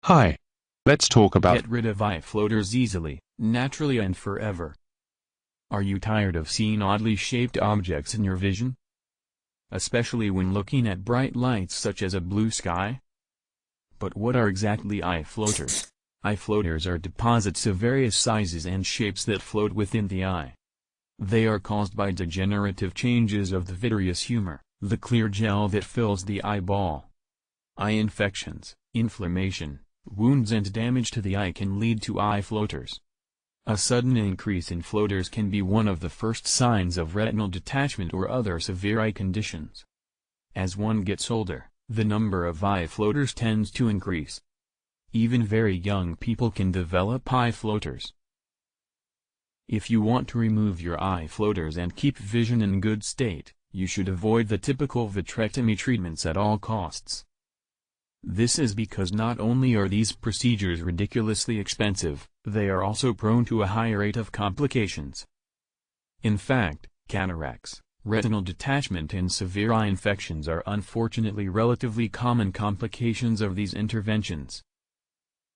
Hi. Let's talk about Get rid of eye floaters easily, naturally and forever. Are you tired of seeing oddly shaped objects in your vision? Especially when looking at bright lights such as a blue sky? But what are exactly eye floaters? Eye floaters are deposits of various sizes and shapes that float within the eye. They are caused by degenerative changes of the vitreous humor, the clear gel that fills the eyeball. Eye infections, inflammation, wounds and damage to the eye can lead to eye floaters. A sudden increase in floaters can be one of the first signs of retinal detachment or other severe eye conditions. As one gets older, the number of eye floaters tends to increase. Even very young people can develop eye floaters. If you want to remove your eye floaters and keep vision in good state, you should avoid the typical vitrectomy treatments at all costs. This is because not only are these procedures ridiculously expensive, they are also prone to a high rate of complications. In fact, cataracts, retinal detachment and severe eye infections are unfortunately relatively common complications of these interventions.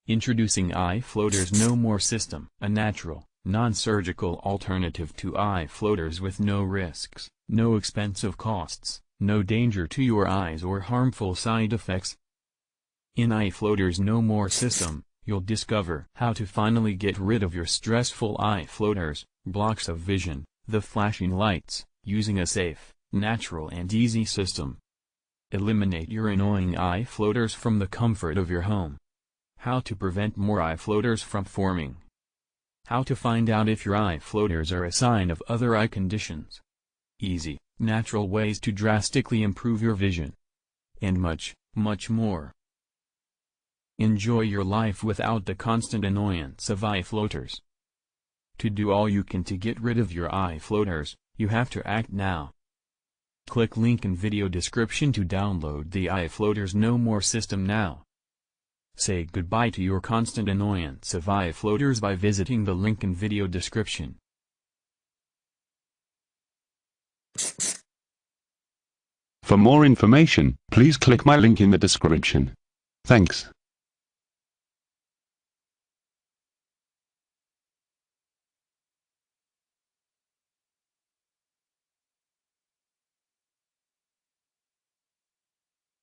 Introducing Eye Floaters No More System, a natural, non-surgical alternative to eye floaters with no risks, no expensive costs, no danger to your eyes or harmful side effects. In Eye Floaters No More System, you'll discover how to finally get rid of your stressful eye floaters, blocks of vision, the flashing lights, using a safe, natural and easy system. Eliminate your annoying eye floaters from the comfort of your home. How to prevent more eye floaters from forming. How to find out if your eye floaters are a sign of other eye conditions. Easy, natural ways to drastically improve your vision. And much, much more. Enjoy your life without the constant annoyance of eye floaters. To do all you can to get rid of your eye floaters, you have to act now. Click link in video description to download the Eye Floaters No More System now. Say goodbye to your constant annoyance of eye floaters by visiting the link in video description. For more information, please click my link in the description. Thanks.